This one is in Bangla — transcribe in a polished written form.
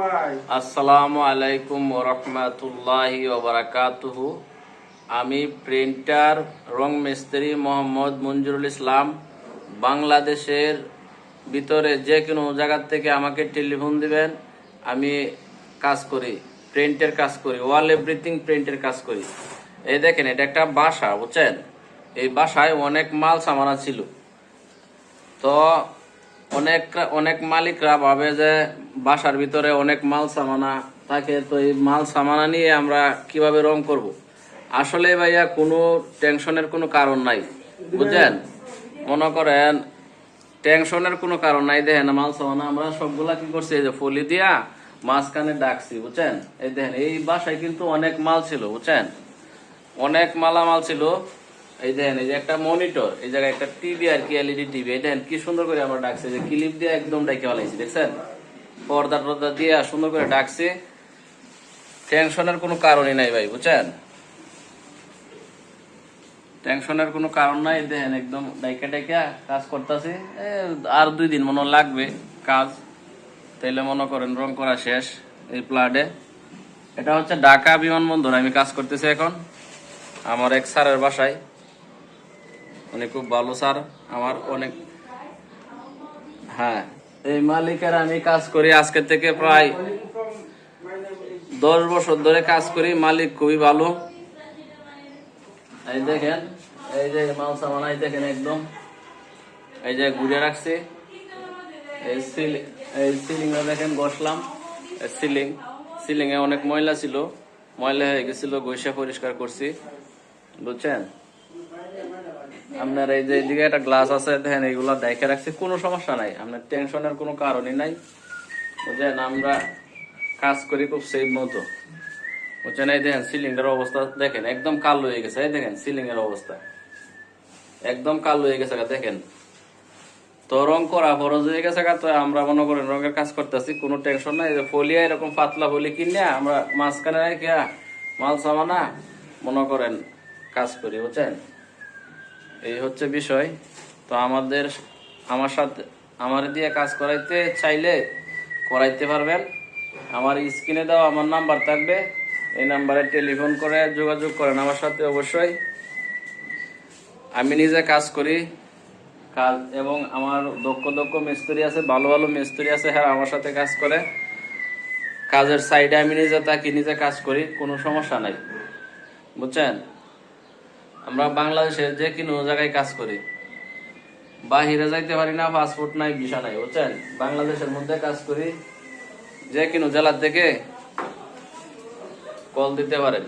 আসসালামু আলাইকুম ওয়া রাহমাতুল্লাহি ওয়া বারাকাতুহু। আমি প্রিন্টার রং মিস্ত্রি মোহাম্মদ মঞ্জুরুল ইসলাম। বাংলাদেশের ভিতরে যে কোনো জায়গা থেকে আমাকে টেলিফোন দিবেন, আমি কাজ করি, প্রিন্টের কাজ করি, ওয়াল এভরিথিং প্রিন্টের কাজ করি। এই দেখেন, এটা একটা বাসা, বুঝছেন? এই বাসায় অনেক মাল সামানা ছিল। তো অনেক মালিকরা ভাবে যে বাসার ভিতরে অনেক মাল সামানা থাকে, তো এই মাল সামানা নিয়ে আমরা কিভাবে রং করব। আসলে ভাইয়া কোনো টেনশনের কোনো কারণ নাই, বুঝছেন? মনে করেন টেনশনের কোনো কারণ নাই। দেখেন মাল সামানা আমরা সবগুলা কি করছি, এই যে ফলি দিয়া মাঝখানে ডাকছি, বুঝছেন? এই দেখেন, এই বাসায় কিন্তু অনেক মাল ছিল, বুঝছেন? অনেক মালামাল ছিল। এই দেখেন, এই যে একটা মনিটর, এই জায়গায় একটা টিভি আর কি, এলইডি টিভি। এই দেখেন কি সুন্দর করে আমরা ডাকছি, যে ক্লিপ দিয়ে একদম ডাকে ফেলাইছি, দেখছেন? পর্দা টর্দা দিয়ে সুন্দর করে ডাকছি। টেনশনের কোনো কারণই নাই ভাই, বুঝছেন? টেনশনের কোনো কারণ নাই। দেখেন একদম ডাইকা ডাইকা কাজ করতেছি। আর 2 দিন মনে লাগবে কাজ, তাইলে মনে করেন রং করা শেষ। এই প্লাডে এটা হচ্ছে ঢাকা বিমানবন্দর, আমি কাজ করতেছি এখন আমার এক স্যারের বাসায়। উনি খুব ভালো স্যার আমার, অনেক। হ্যাঁ, এই মালিকের আমি কাজ করি আজকে থেকে প্রায় 10 বছর ধরে কাজ করি। মালিক খুবই ভালো। এই দেখেন, এই যে মাল সামান, এই দেখেন একদম এই যে ঘুরে রাখছি। এই সিলিং এ দেখেন বসলাম। সিলিং এ অনেক ময়লা ছিল, ময়লা হয়ে গেছিল, গৈসা পরিষ্কার করছি, বুঝছেন? আপনার এই যে এদিকে একটা গ্লাস আছে, দেখেন এইগুলা দেখে রাখছি, কোনো সমস্যা নাই। আপনার টেনশনের কোনো কারণই নাই, বুঝছেন? আমরা কাজ করি খুব সেফ মতো, বুঝছেন? এই দেখেন সিলিংটার অবস্থা দেখেন, একদম কালো হয়ে গেছে। এই দেখেন সিলিং এর অবস্থা একদম কালো হয়ে গেছে, দেখেন। তো রং করা ফরজ হয়ে গেছে, তো আমরা মনে করেন রঙের কাজ করতেছি, কোনো টেনশন নাই। ফলিয়া এরকম পাতলা ফলি কিনে আমরা মাঝখানে রেখে মাল সামানা মনে করেন কাজ করি, বুঝছেন? এই হচ্ছে বিষয়। তো আমার সাথে আমার দিয়ে কাজ করাইতে চাইলে করাইতে পারবেন। আমার স্ক্রিনে দেওয়া আমার নাম্বার থাকবে, এই নাম্বারে টেলিফোন করে যোগাযোগ করেন আমার সাথে অবশ্যই। আমি নিজে কাজ করি কাজ, এবং আমার দক্ষ মিস্ত্রি আছে, ভালো ভালো মিস্ত্রি আছে, হ্যাঁ আমার সাথে কাজ করে। কাজের সাইডে আমি নিজে থাকি, নিজে কাজ করি, কোনো সমস্যা নাই, বুঝছেন? আমরা বাংলাদেশের যে কোনো জায়গায় কাজ করি, বাহিরে যাইতে পারি না, পাসপোর্ট নাই, ভিসা নাই, বুঝছেন? বাংলাদেশের মধ্যে কাজ করি। যে কোনো জেলার থেকে কল দিতে পারেন।